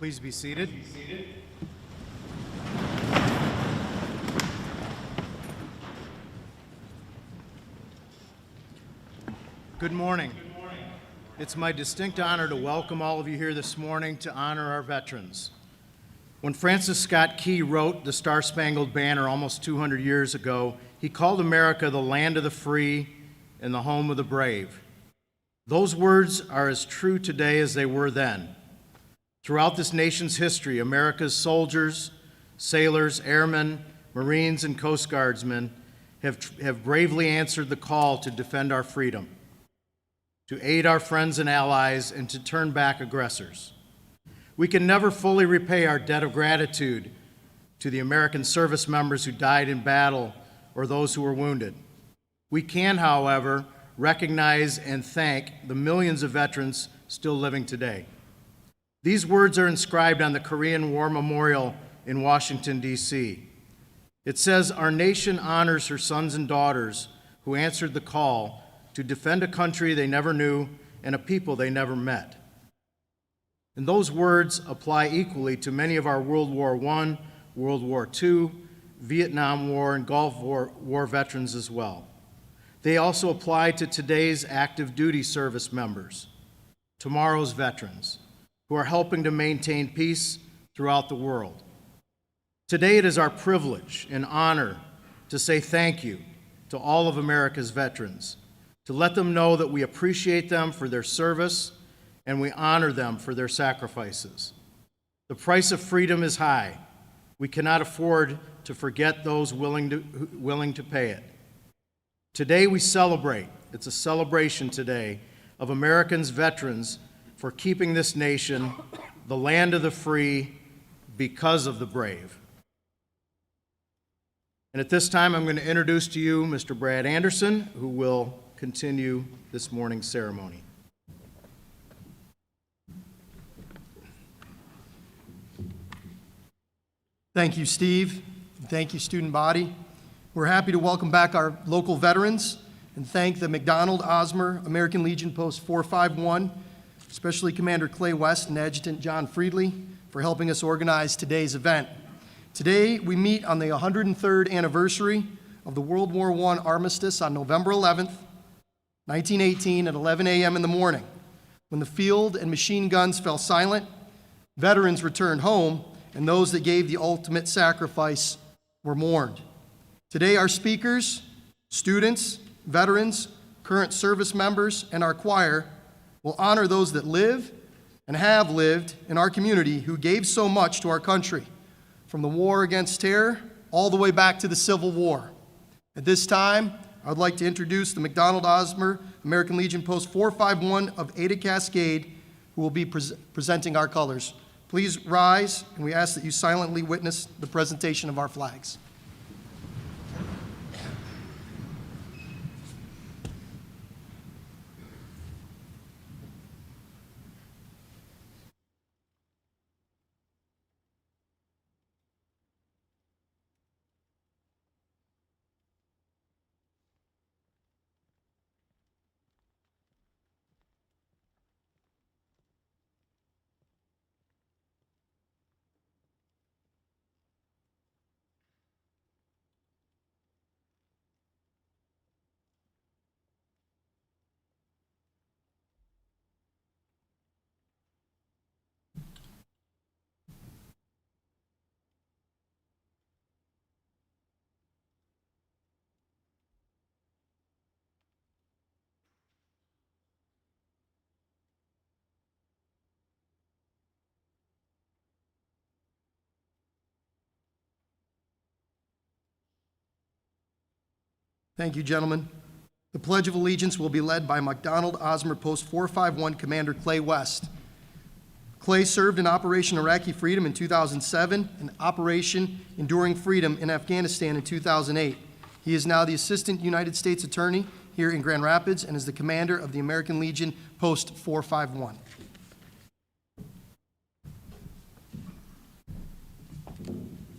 Please be seated. Good morning. It's my distinct honor to welcome all of you here this morning to honor our veterans. When Francis Scott Key wrote the Star-Spangled Banner almost 200 years ago, he called America the land of the free and the home of the brave. Those words are as true today as they were then. Throughout this nation's history, America's soldiers, sailors, airmen, Marines, and Coast Guardsmen have bravely answered the call to defend our freedom, to aid our friends and allies, and to turn back aggressors. We can never fully repay our debt of gratitude to the American service members who died in battle or those who were wounded. We can, however, recognize and thank the millions of veterans still living today. These words are inscribed on the Korean War Memorial in Washington, D.C. It says, "Our nation honors her sons and daughters who answered the call to defend a country they never knew and a people they never met." And those words apply equally to many of our World War I, World War II, Vietnam War, and Gulf War veterans as well. They also apply to today's active duty service members, tomorrow's veterans, who are helping to maintain peace throughout the world. Today it is our privilege and honor to say thank you to all of America's veterans, to let them know that we appreciate them for their service and we honor them for their sacrifices. The price of freedom is high. We cannot afford to forget those willing to pay it. Today we celebrate, it's a celebration today, of Americans' veterans for keeping this nation the land of the free because of the brave. And at this time, I'm going to introduce to you Mr. Brad Anderson, who will continue this morning's ceremony. Thank you, Steve. Thank you, student body. We're happy to welcome back our local veterans and thank the McDonald Osmer American Legion Post 451, especially Commander Clay West and Adjutant John Friedley, for helping us organize today's event. Today, we meet on the 103rd anniversary of the World War I armistice on November 11th, 1918 at 11 a.m. in the morning. When the field and machine guns fell silent, veterans returned home, and those that gave the ultimate sacrifice were mourned. Today, our speakers, students, veterans, current service members, and our choir will honor those that live and have lived in our community who gave so much to our country, from the war against terror all the way back to the Civil War. At this time, I would like to introduce the McDonald Osmer American Legion Post 451 of Ada Cascade, who will be presenting our colors. Please rise, and we ask that you silently witness the presentation of our flags. Thank you, gentlemen. The Pledge of Allegiance will be led by McDonald Osmer Post 451 Commander Clay West. Clay served in Operation Iraqi Freedom in 2007 and Operation Enduring Freedom in Afghanistan in 2008. He is now the Assistant United States Attorney here in Grand Rapids and is the commander of the American Legion Post 451.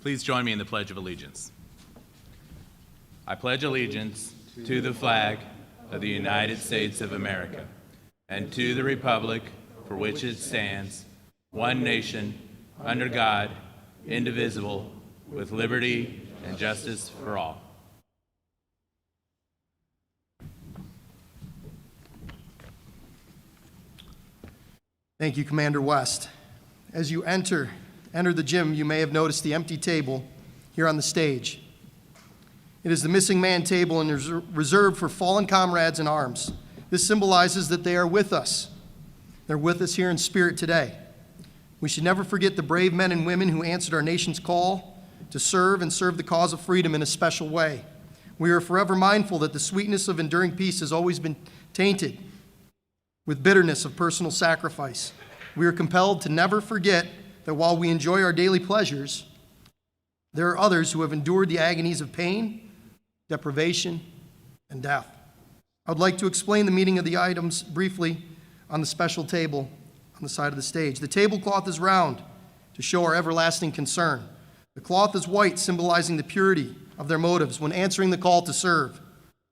Please join me in the Pledge of Allegiance. I pledge allegiance to the flag of the United States of America and to the republic for which it stands, one nation, under God, indivisible, with liberty and justice for all. Thank you, Commander West. As you enter the gym, you may have noticed the empty table here on the stage. It is the missing man table and is reserved for fallen comrades in arms. This symbolizes that they are with us. They're with us here in spirit today. We should never forget the brave men and women who answered our nation's call to serve and serve the cause of freedom in a special way. We are forever mindful that the sweetness of enduring peace has always been tainted with bitterness of personal sacrifice. We are compelled to never forget that while we enjoy our daily pleasures, there are others who have endured the agonies of pain, deprivation, and death. I would like to explain the meaning of the items briefly on the special table on the side of the stage. The tablecloth is round to show our everlasting concern. The cloth is white, symbolizing the purity of their motives when answering the call to serve.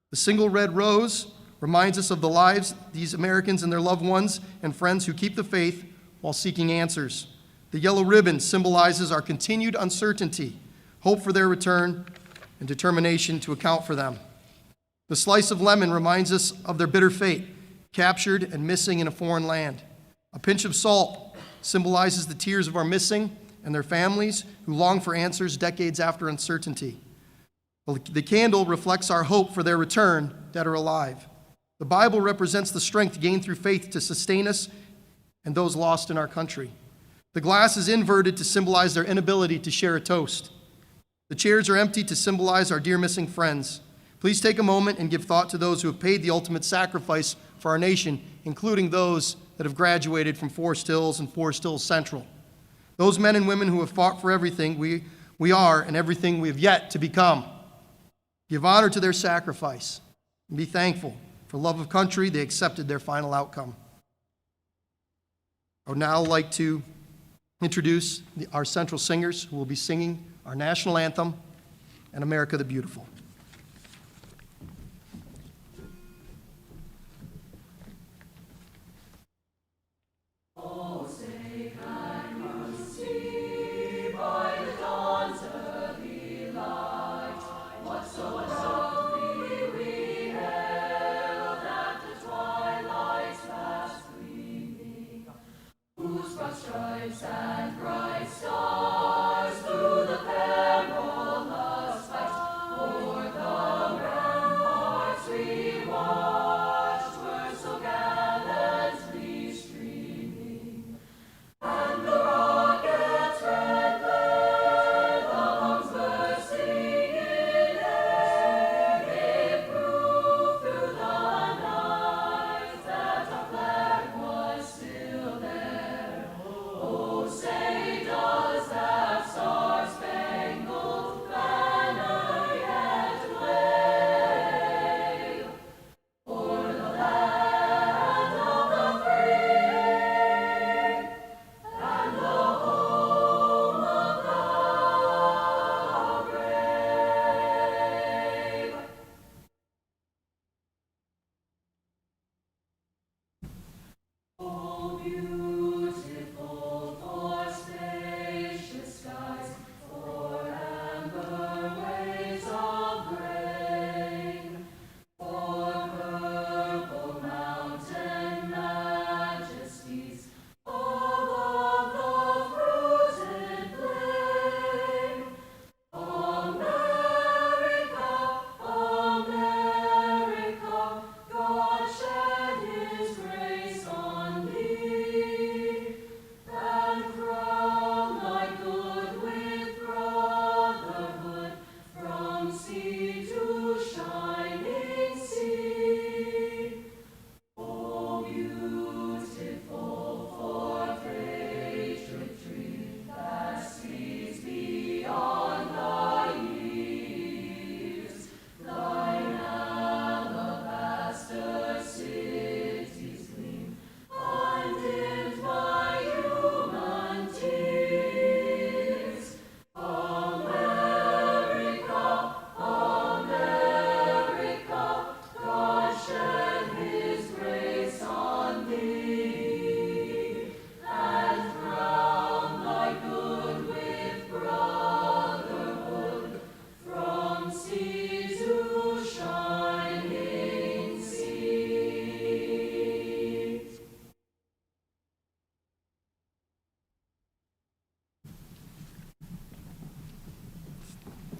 The single red rose reminds us of the lives these Americans and their loved ones and friends who keep the faith while seeking answers. The yellow ribbon symbolizes our continued uncertainty, hope for their return, and determination to account for them. The slice of lemon reminds us of their bitter fate, captured and missing in a foreign land. A pinch of salt symbolizes the tears of our missing and their families who long for answers decades after uncertainty. The candle reflects our hope for their return, dead or alive. The Bible represents the strength gained through faith to sustain us and those lost in our country. The glass is inverted to symbolize their inability to share a toast. The chairs are empty to symbolize our dear missing friends. Please take a moment and give thought to those who have paid the ultimate sacrifice for our nation, including those that have graduated from Forest Hills and Forest Hills Central. Those men and women who have fought for everything we are and everything we have yet to become. Give honor to their sacrifice and be thankful. For love of country, they accepted their final outcome. I would now like to introduce our central singers who will be singing our national anthem and America the Beautiful. And bright stars through the perilous fight.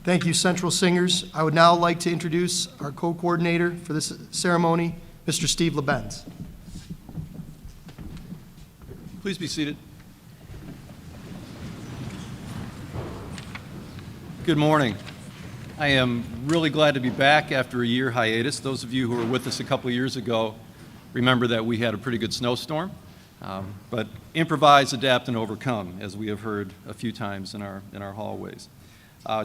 Thank you, Central Singers. I would now like to introduce our co-coordinator for this ceremony, Mr. Steve LeBenz. Please be seated. Good morning. I am really glad to be back after a year hiatus. Those of you who were with us a couple of years ago remember that we had a pretty good snowstorm, but improvise, adapt, and overcome, as we have heard a few times in our hallways.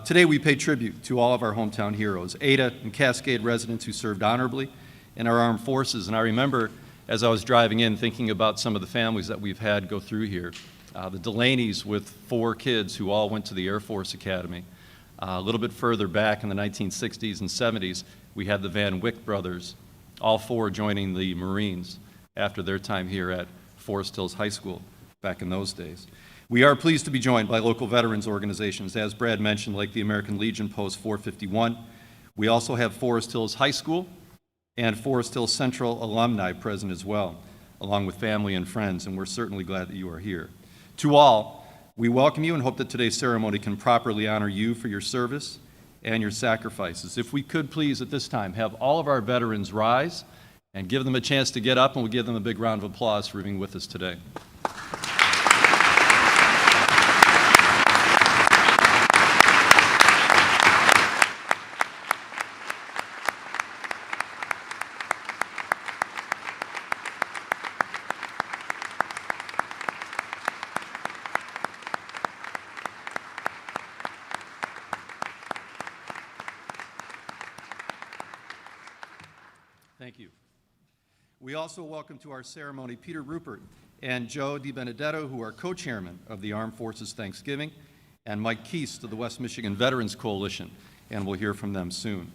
Today we pay tribute to all of our hometown heroes, Ada and Cascade residents who served honorably in our armed forces. And I remember as I was driving in thinking about some of the families that we've had go through here. The Delaney's with 4 kids who all went to the Air Force Academy. A little bit further back in the 1960s and 70s, we had the Van Wyck brothers, all 4 joining the Marines after their time here at Forest Hills High School back in those days. We are pleased to be joined by local veterans organizations, as Brad mentioned, like the American Legion Post 451. We also have Forest Hills High School and Forest Hills Central alumni present as well, along with family and friends, and we're certainly glad that you are here. To all, we welcome you and hope that today's ceremony can properly honor you for your service and your sacrifices. If we could please at this time have all of our veterans rise and give them a chance to get up, and we'll give them a big round of applause for being with us today. Thank you. We also welcome to our ceremony Peter Ruppert and Joe DiBenedetto, who are co-chairmen of the Armed Forces Thanksgiving, and Mike Keast of the West Michigan Veterans Coalition, and we'll hear from them soon.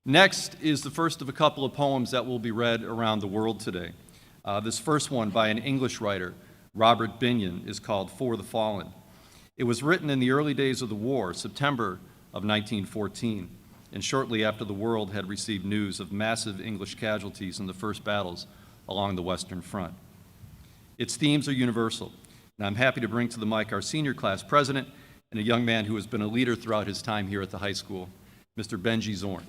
Next is the first of a couple of poems that will be read around the world today. This first one by an English writer, Robert Binion, is called For the Fallen. It was written in the early days of the war, September of 1914. And shortly after the world had received news of massive English casualties in the first battles along the Western Front. Its themes are universal, and I'm happy to bring to the mic our senior class president and a young man who has been a leader throughout his time here at the high school, Mr. Benji Zorn.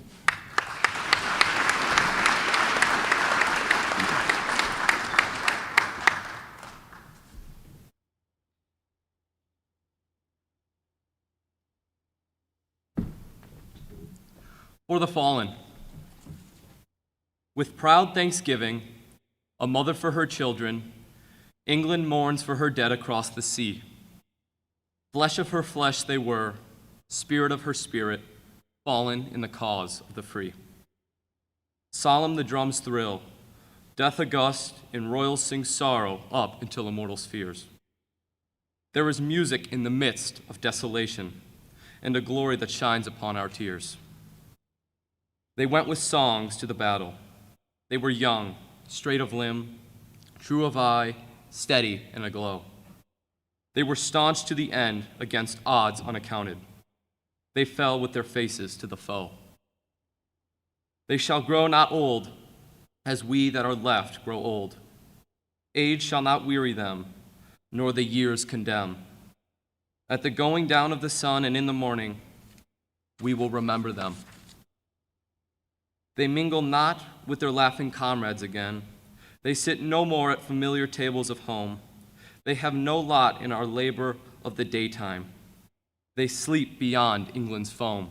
For the fallen. With proud thanksgiving, a mother for her children, England mourns for her dead across the sea. Flesh of her flesh they were, spirit of her spirit, fallen in the cause of the free. Solemn the drums thrill, death august, and royals sing sorrow up until immortal spheres. There is music in the midst of desolation, and a glory that shines upon our tears. They went with songs to the battle. They were young, straight of limb, true of eye, steady and aglow. They were staunch to the end against odds unaccounted. They fell with their faces to the foe. They shall grow not old, as we that are left grow old. Age shall not weary them, nor the years condemn. At the going down of the sun and in the morning, we will remember them. They mingle not with their laughing comrades again. They sit no more at familiar tables of home. They have no lot in our labor of the daytime. They sleep beyond England's foam.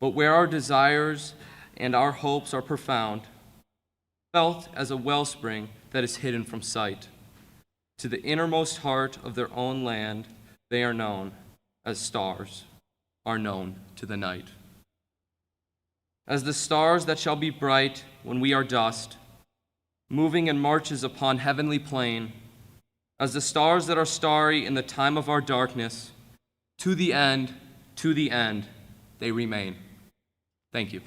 But where our desires and our hopes are profound, felt as a wellspring that is hidden from sight, to the innermost heart of their own land, they are known as stars are known to the night. As the stars that shall be bright when we are dust, moving in marches upon heavenly plain, as the stars that are starry in the time of our darkness, to the end, they remain. Thank you.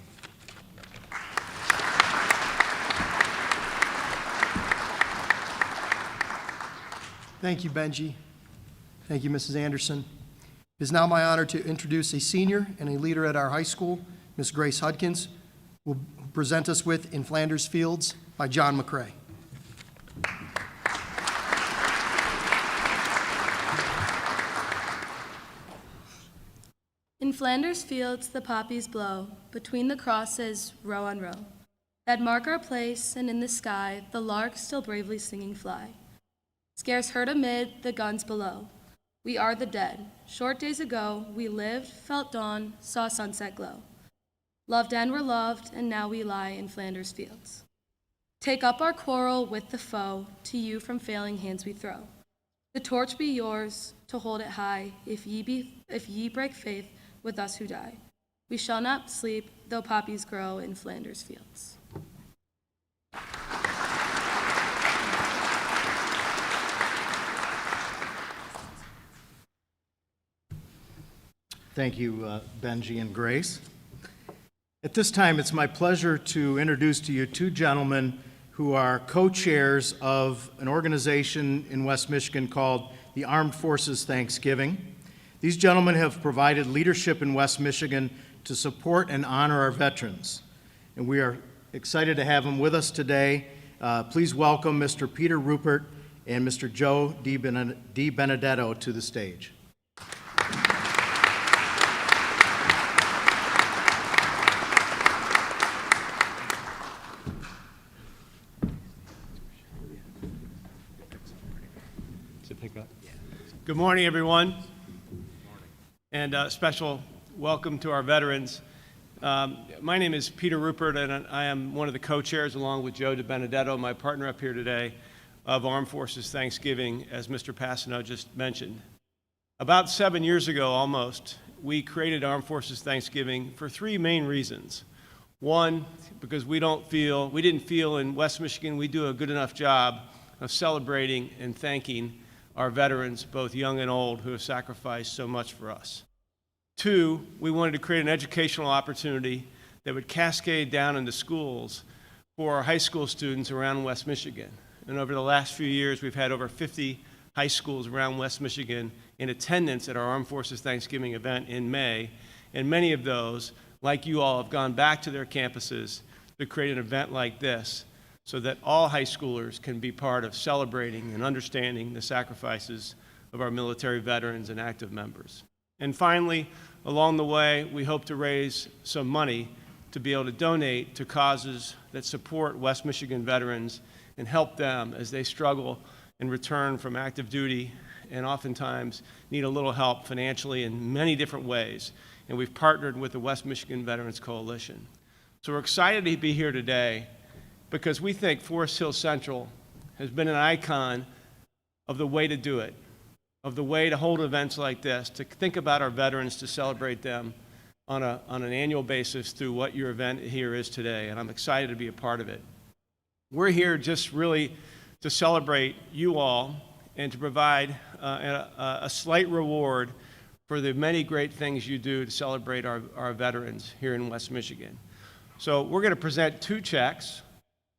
Thank you, Benji. Thank you, Mrs. Anderson. It is now my honor to introduce a senior and a leader at our high school, Ms. Grace Hudkins, who will present us with In Flanders Fields by John McCrae. Flanders fields the poppies blow, between the crosses, row on row, that mark our place, and in the sky the larks still bravely singing fly. Scarce heard amid the guns below, we are the dead. Short days ago we lived, felt dawn, saw sunset glow. Loved and were loved, and now we lie in Flanders fields. Take up our quarrel with the foe, to you from failing hands we throw. The torch be yours, to hold it high, if ye break faith with us who die. We shall not sleep, though poppies grow in Flanders fields. Thank you, Benji and Grace. At this time, it's my pleasure to introduce to you two gentlemen who are co-chairs of an organization in West Michigan called the Armed Forces Thanksgiving. These gentlemen have provided leadership in West Michigan to support and honor our veterans, and we are excited to have them with us today. Please welcome Mr. Peter Ruppert and Mr. Joe DiBenedetto to the stage. Good morning, everyone, and a special welcome to our veterans. My name is Peter Ruppert, and I am one of the co-chairs, along with Joe DiBenedetto, my partner up here today, of Armed Forces Thanksgiving, as Mr. Passano just mentioned. About 7 years ago, almost, we created Armed Forces Thanksgiving for three main reasons. One, because we didn't feel in West Michigan we do a good enough job of celebrating and thanking our veterans, both young and old, who have sacrificed so much for us. Two, we wanted to create an educational opportunity that would cascade down into schools for our high school students around West Michigan. And over the last few years, we've had over 50 high schools around West Michigan in attendance at our Armed Forces Thanksgiving event in May. And many of those, like you all, have gone back to their campuses to create an event like this, so that all high schoolers can be part of celebrating and understanding the sacrifices of our military veterans and active members. And finally, along the way, we hope to raise some money to be able to donate to causes that support West Michigan veterans and help them as they struggle and return from active duty and oftentimes need a little help financially in many different ways. And we've partnered with the West Michigan Veterans Coalition. So we're excited to be here today because we think Forest Hill Central has been an icon of the way to do it, of the way to hold events like this, to think about our veterans, to celebrate them on an annual basis through what your event here is today, and I'm excited to be a part of it. We're here just really to celebrate you all and to provide a slight reward for the many great things you do to celebrate our veterans here in West Michigan. So we're going to present two checks.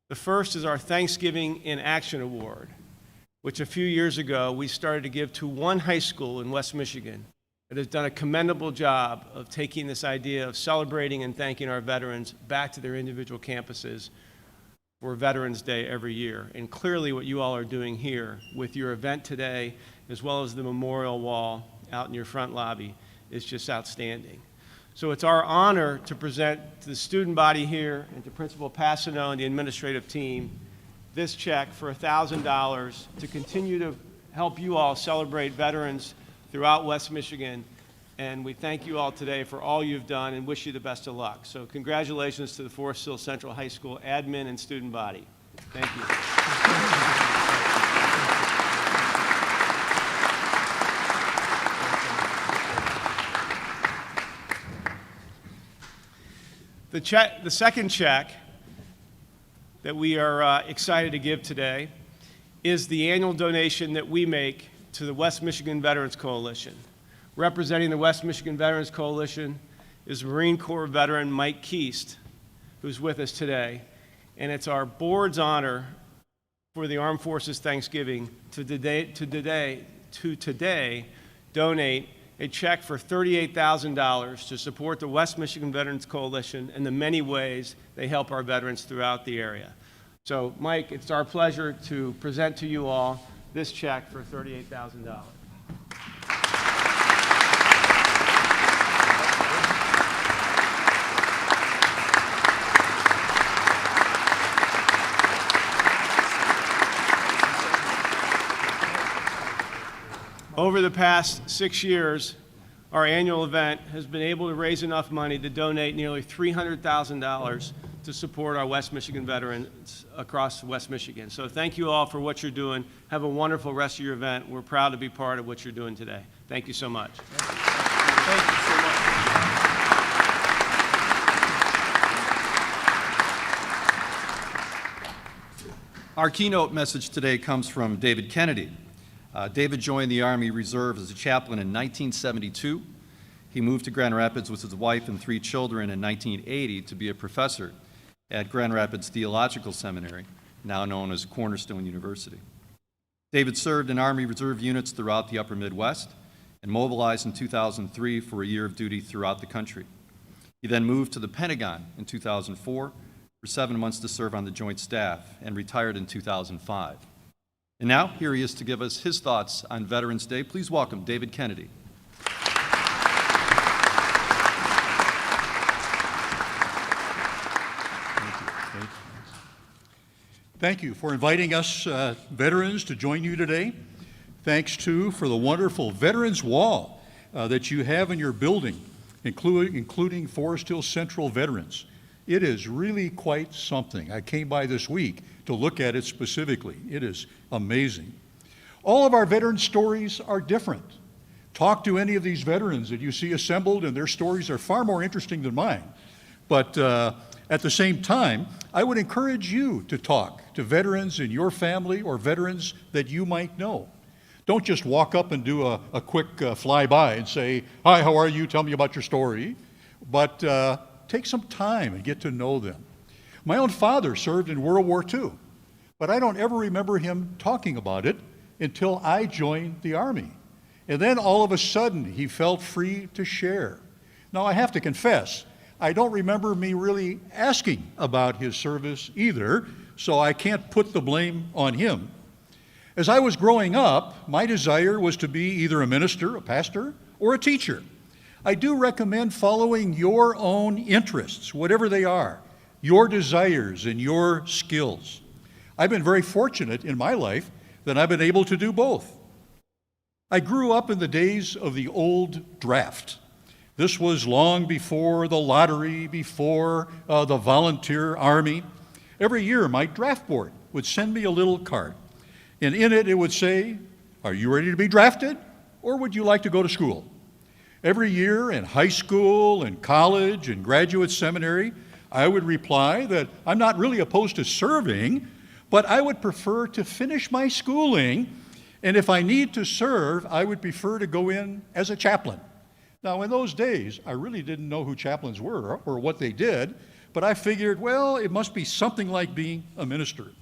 The first is our Thanksgiving in Action Award, which a few years ago we started to give to one high school in West Michigan that has done a commendable job of taking this idea of celebrating and thanking our veterans back to their individual campuses for Veterans Day every year. And clearly what you all are doing here with your event today, as well as the memorial wall out in your front lobby, is just outstanding. So it's our honor to present to the student body here and to Principal Passano and the administrative team this check for $1,000 to continue to help you all celebrate veterans throughout West Michigan. And we thank you all today for all you've done and wish you the best of luck. So congratulations to the Forest Hill Central High School admin and student body. Thank you. The second check that we are excited to give today is the annual donation that we make to the West Michigan Veterans Coalition. Representing the West Michigan Veterans Coalition is Marine Corps veteran Mike Keast, who's with us today. And it's our board's honor for the Armed Forces Thanksgiving to today donate a check for $38,000 to support the West Michigan Veterans Coalition and the many ways they help our veterans throughout the area. So, Mike, it's our pleasure to present to you all this check for $38,000. Over the past 6 years, our annual event has been able to raise enough money to donate nearly $300,000 to support our West Michigan veterans across West Michigan. So thank you all for what you're doing. Have a wonderful rest of your event. We're proud to be part of what you're doing today. Thank you so much. Thank you so much. Our keynote message today comes from David Kennedy. David joined the Army Reserve as a chaplain in 1972. He moved to Grand Rapids with his wife and 3 children in 1980 to be a professor at Grand Rapids Theological Seminary, now known as Cornerstone University. David served in Army Reserve units throughout the upper Midwest and mobilized in 2003 for a year of duty throughout the country. He then moved to the Pentagon in 2004 for 7 months to serve on the Joint Staff and retired in 2005. And now, here he is to give us his thoughts on Veterans Day. Please welcome David Kennedy. Thank you for inviting us veterans to join you today. Thanks, too, for the wonderful Veterans Wall that you have in your building, including Forest Hill Central Veterans. It is really quite something. I came by this week to look at it specifically. It is amazing. All of our veteran stories are different. Talk to any of these veterans that you see assembled, and their stories are far more interesting than mine. But at the same time, I would encourage you to talk to veterans in your family or veterans that you might know. Don't just walk up and do a quick flyby and say, "Hi, how are you? Tell me about your story." But take some time and get to know them. My own father served in World War II, but I don't ever remember him talking about it until I joined the Army. And then all of a sudden, he felt free to share. Now, I have to confess, I don't remember me really asking about his service either, so I can't put the blame on him. As I was growing up, my desire was to be either a minister, a pastor, or a teacher. I do recommend following your own interests, whatever they are, your desires and your skills. I've been very fortunate in my life that I've been able to do both. I grew up in the days of the old draft. This was long before the lottery, before the volunteer army. Every year, my draft board would send me a little card, and in it would say, "Are you ready to be drafted, or would you like to go to school?" Every year in high school and college and graduate seminary, I would reply that I'm not really opposed to serving, but I would prefer to finish my schooling, and if I need to serve, I would prefer to go in as a chaplain. Now, in those days, I really didn't know who chaplains were or what they did, but I figured, well, it must be something like being a minister.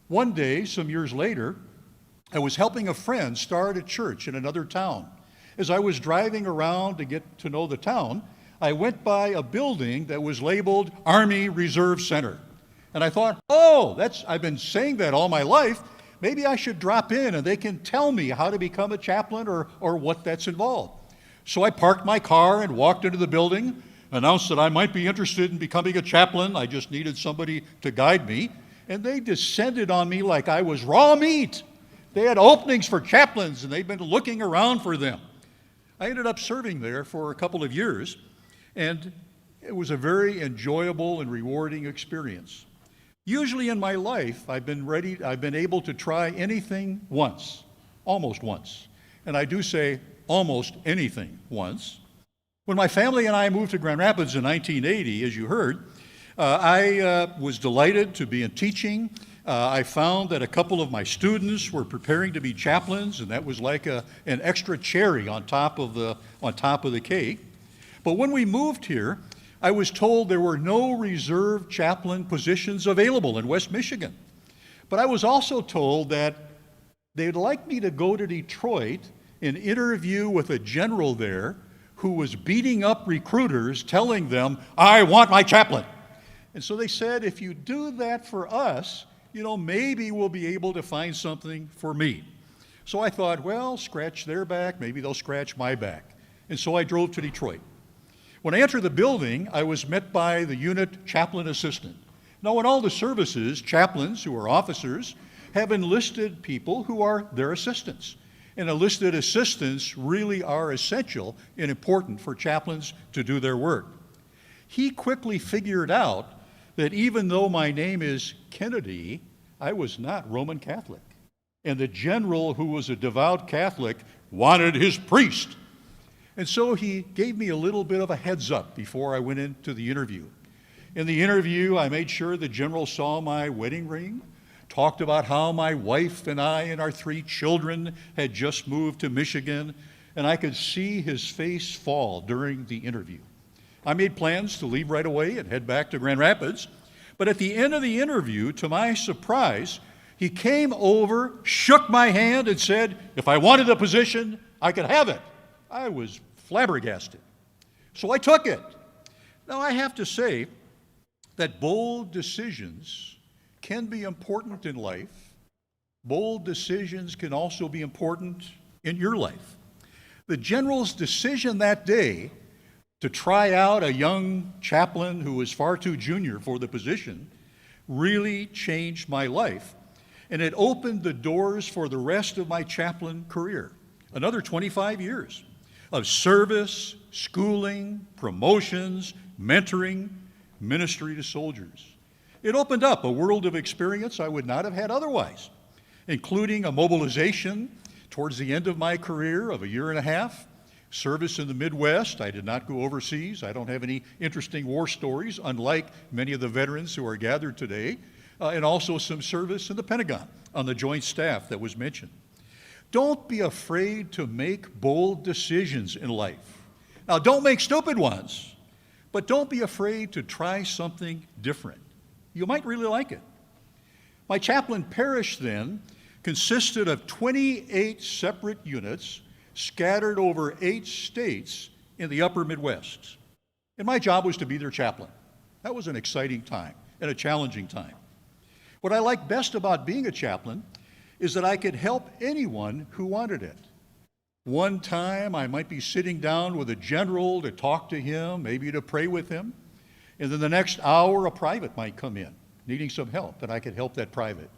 One day, some years later, I was helping a friend start a church in another town. As I was driving around to get to know the town, I went by a building that was labeled Army Reserve Center. And I thought, I've been saying that all my life. Maybe I should drop in and they can tell me how to become a chaplain or what that's involved. So I parked my car and walked into the building, announced that I might be interested in becoming a chaplain. I just needed somebody to guide me. And they descended on me like I was raw meat. They had openings for chaplains and they'd been looking around for them. I ended up serving there for a couple of years, and it was a very enjoyable and rewarding experience. Usually in my life, I've been able to try anything once, almost once. And I do say almost anything once. When my family and I moved to Grand Rapids in 1980, as you heard, I was delighted to be in teaching. I found that a couple of my students were preparing to be chaplains, and that was like an extra cherry on top of the cake. But when we moved here, I was told there were no reserve chaplain positions available in West Michigan. But I was also told that they'd like me to go to Detroit and interview with a general there who was beating up recruiters, telling them, "I want my chaplain." And so they said, "If you do that for us, maybe we'll be able to find something for me." So I thought, well, scratch their back, maybe they'll scratch my back. And so I drove to Detroit. When I entered the building, I was met by the unit chaplain assistant. Now, in all the services, chaplains, who are officers, have enlisted people who are their assistants. and enlisted assistants really are essential and important for chaplains to do their work. He quickly figured out that even though my name is Kennedy, I was not Roman Catholic. And the general, who was a devout Catholic, wanted his priest. And so he gave me a little bit of a heads up before I went into the interview. In the interview, I made sure the general saw my wedding ring, talked about how my wife and I and our 3 children had just moved to Michigan, and I could see his face fall during the interview. I made plans to leave right away and head back to Grand Rapids, but at the end of the interview, to my surprise, he came over, shook my hand, and said, if I wanted a position, I could have it. I was flabbergasted. So I took it. Now, I have to say that bold decisions can be important in life. Bold decisions can also be important in your life. The general's decision that day to try out a young chaplain who was far too junior for the position really changed my life. And it opened the doors for the rest of my chaplain career, another 25 years of service, schooling, promotions, mentoring, ministry to soldiers. It opened up a world of experience I would not have had otherwise, including a mobilization towards the end of my career of a year and a half, service in the Midwest. I did not go overseas. I don't have any interesting war stories, unlike many of the veterans who are gathered today. And also some service in the Pentagon on the Joint Staff that was mentioned. Don't be afraid to make bold decisions in life. Now, don't make stupid ones, but don't be afraid to try something different. You might really like it. My chaplain parish then consisted of 28 separate units scattered over 8 states in the upper Midwest. And my job was to be their chaplain. That was an exciting time and a challenging time. What I like best about being a chaplain is that I could help anyone who wanted it. One time I might be sitting down with a general to talk to him, maybe to pray with him, and then the next hour a private might come in needing some help, and I could help that private.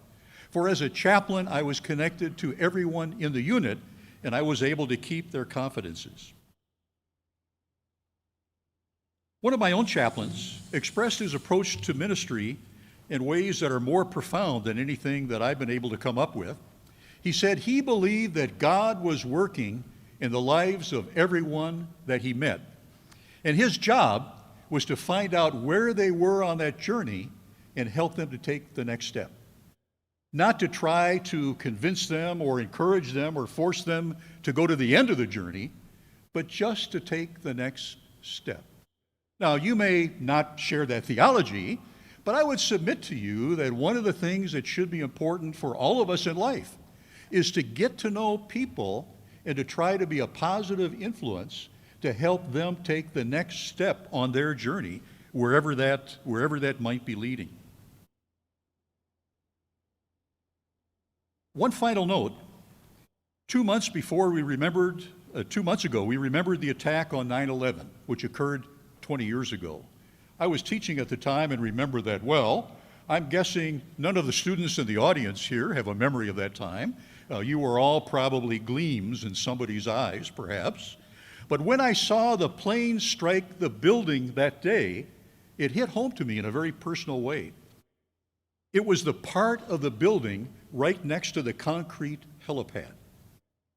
For as a chaplain, I was connected to everyone in the unit, and I was able to keep their confidences. One of my own chaplains expressed his approach to ministry in ways that are more profound than anything that I've been able to come up with. He said he believed that God was working in the lives of everyone that he met. And his job was to find out where they were on that journey and help them to take the next step. Not to try to convince them or encourage them or force them to go to the end of the journey, but just to take the next step. Now, you may not share that theology, but I would submit to you that one of the things that should be important for all of us in life is to get to know people and to try to be a positive influence to help them take the next step on their journey, wherever that might be leading. One final note. 2 months ago, we remembered the attack on 9/11, which occurred 20 years ago. I was teaching at the time and remember that well. I'm guessing none of the students in the audience here have a memory of that time. You were all probably gleams in somebody's eyes, perhaps. But when I saw the plane strike the building that day, it hit home to me in a very personal way. It was the part of the building right next to the concrete helipad.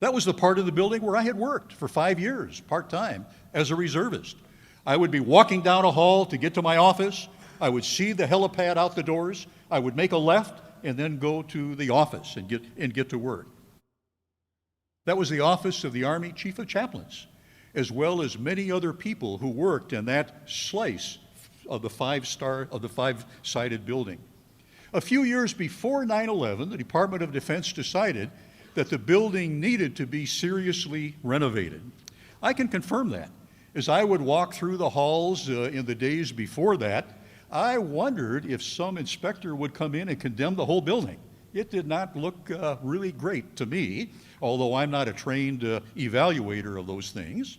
That was the part of the building where I had worked for 5 years, part-time, as a reservist. I would be walking down a hall to get to my office. I would see the helipad out the doors. I would make a left and then go to the office and get to work. That was the office of the Army Chief of Chaplains, as well as many other people who worked in that slice of the five-sided building. A few years before 9/11, the Department of Defense decided that the building needed to be seriously renovated. I can confirm that. As I would walk through the halls in the days before that, I wondered if some inspector would come in and condemn the whole building. It did not look really great to me, although I'm not a trained evaluator of those things.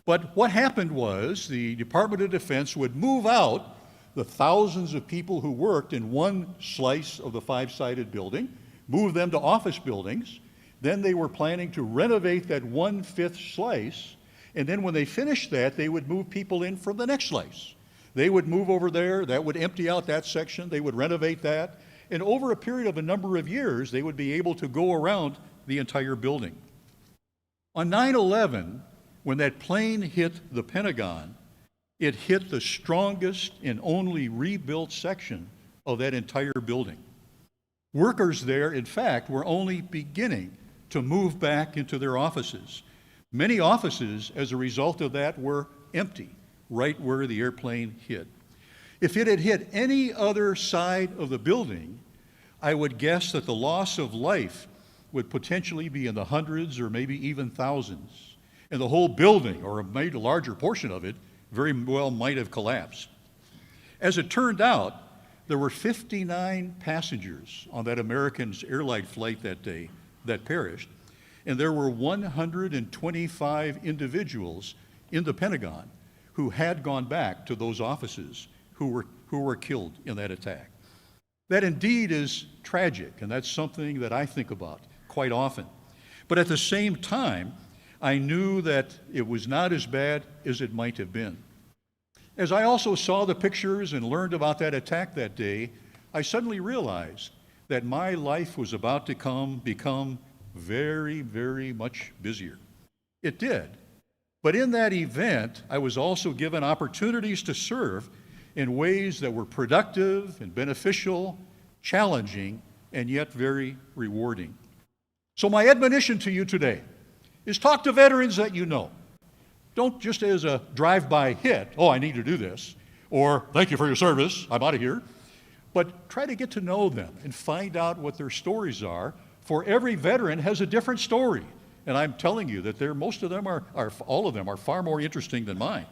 But what happened was the Department of Defense would move out the thousands of people who worked in one slice of the five-sided building, move them to office buildings, Then they were planning to renovate that 1/5 slice, and then when they finished that, they would move people in from the next slice. They would move over there, that would empty out that section, they would renovate that, and over a period of a number of years, they would be able to go around the entire building. On 9/11, when that plane hit the Pentagon, it hit the strongest and only rebuilt section of that entire building. Workers there, in fact, were only beginning to move back into their offices. Many offices, as a result of that, were empty, right where the airplane hit. If it had hit any other side of the building, I would guess that the loss of life would potentially be in the hundreds or maybe even thousands. And the whole building, or maybe a larger portion of it, very well might have collapsed. As it turned out, there were 59 passengers on that American Airlines flight that day that perished, and there were 125 individuals in the Pentagon who had gone back to those offices who were killed in that attack. That indeed is tragic, and that's something that I think about quite often. But at the same time, I knew that it was not as bad as it might have been. As I also saw the pictures and learned about that attack that day, I suddenly realized that my life was about to become very, very much busier. It did. But in that event, I was also given opportunities to serve in ways that were productive and beneficial, challenging, and yet very rewarding. So my admonition to you today is talk to veterans that you know. Don't just as a drive-by hit, oh, I need to do this, or thank you for your service, I'm out of here. But try to get to know them and find out what their stories are, for every veteran has a different story. And I'm telling you that most of them all of them are far more interesting than mine.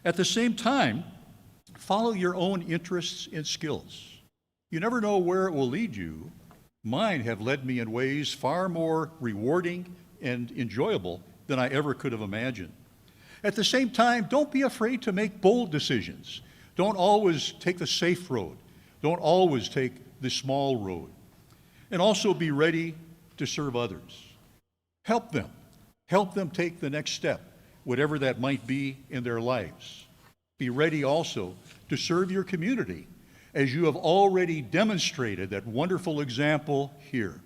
At the same time, follow your own interests and skills. You never know where it will lead you. Mine have led me in ways far more rewarding and enjoyable than I ever could have imagined. At the same time, don't be afraid to make bold decisions. Don't always take the safe road. Don't always take the small road. And also be ready to serve others. Help them. Help them take the next step, whatever that might be in their lives. Be ready also to serve your community, as you have already demonstrated that wonderful example here,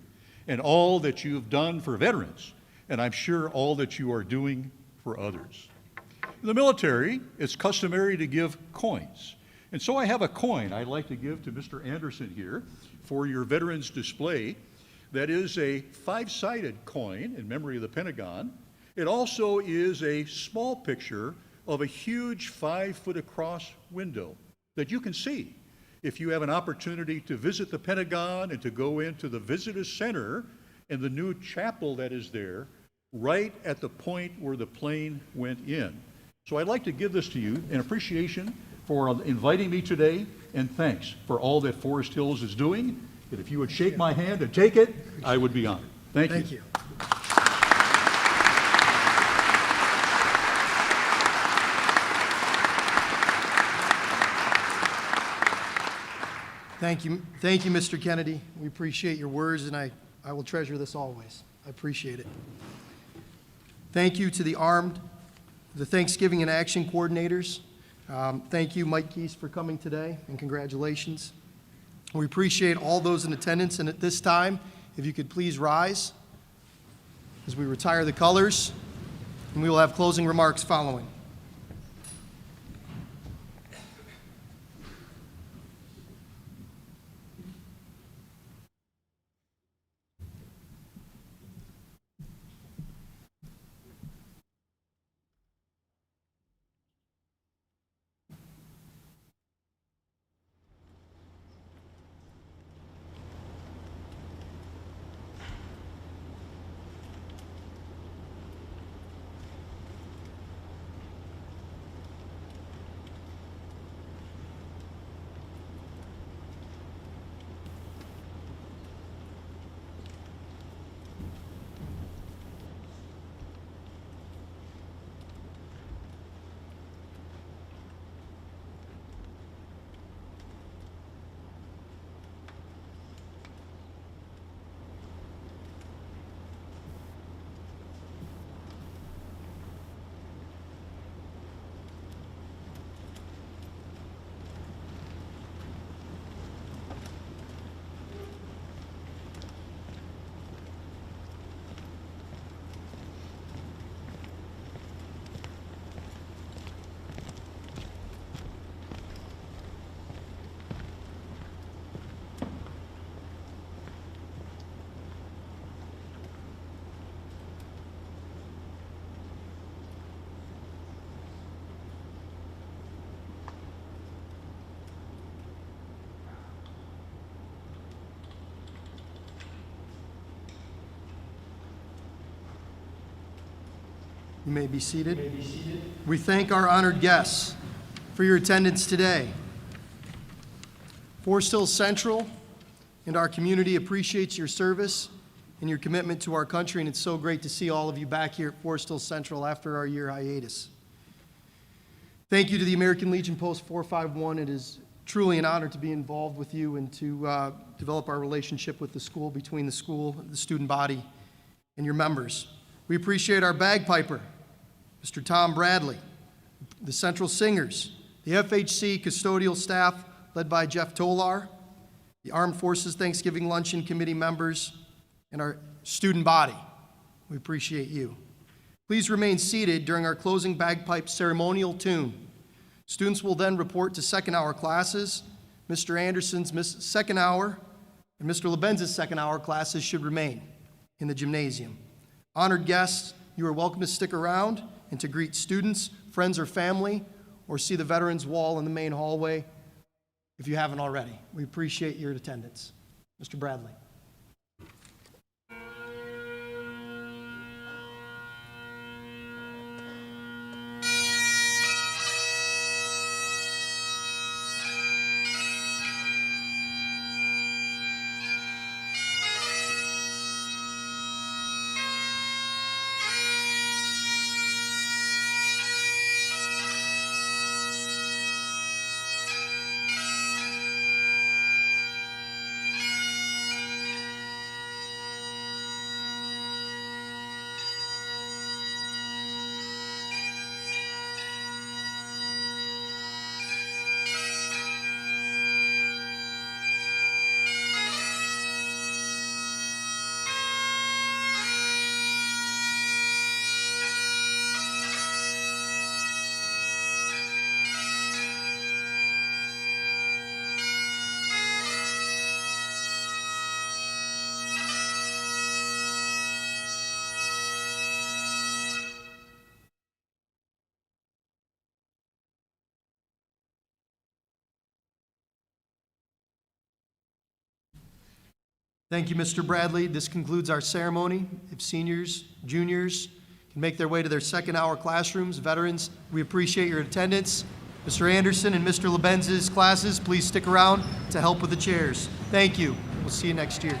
and all that you've done for veterans, and I'm sure all that you are doing for others. In the military, it's customary to give coins. And so I have a coin I'd like to give to Mr. Anderson here for your veterans display. That is a 5-sided coin in memory of the Pentagon. It also is a small picture of a huge 5-foot across window that you can see if you have an opportunity to visit the Pentagon and to go into the Visitor Center and the new chapel that is there, right at the point where the plane went in. So I'd like to give this to you in appreciation for inviting me today, and thanks for all that Forest Hills is doing. And if you would shake my hand and take it, I would be honored. Thank you. Thank you. Thank you, Mr. Kennedy. We appreciate your words, and I will treasure this always. I appreciate it. Thank you to the Thanksgiving and Action Coordinators. Thank you, Mike Keese, for coming today, and congratulations. We appreciate all those in attendance, and at this time, if you could please rise as we retire the colors, and we will have closing remarks following. You may be seated. We thank our honored guests for your attendance today. Forest Hills Central and our community appreciates your service and your commitment to our country, and it's so great to see all of you back here at Forest Hills Central after our year hiatus. Thank you to the American Legion Post 451. It is truly an honor to be involved with you and to develop our relationship with the school, between the school, the student body, and your members. We appreciate our bagpiper, Mr. Tom Bradley, the Central Singers, the FHC custodial staff led by Jeff Tolar, the Armed Forces Thanksgiving Luncheon Committee members, and our student body. We appreciate you. Please remain seated during our closing bagpipe ceremonial tune. Students will then report to second hour classes. Mr. Anderson's second hour and Mr. Lebenz's second hour classes should remain in the gymnasium. Honored guests, you are welcome to stick around and to greet students, friends, or family, or see the Veterans Wall in the main hallway if you haven't already. We appreciate your attendance. Mr. Bradley. Thank you, Mr. Bradley. This concludes our ceremony. If seniors, juniors can make their way to their second hour classrooms, veterans, we appreciate your attendance. Mr. Anderson and Mr. Lebenz's classes, please stick around to help with the chairs. Thank you. We'll see you next year.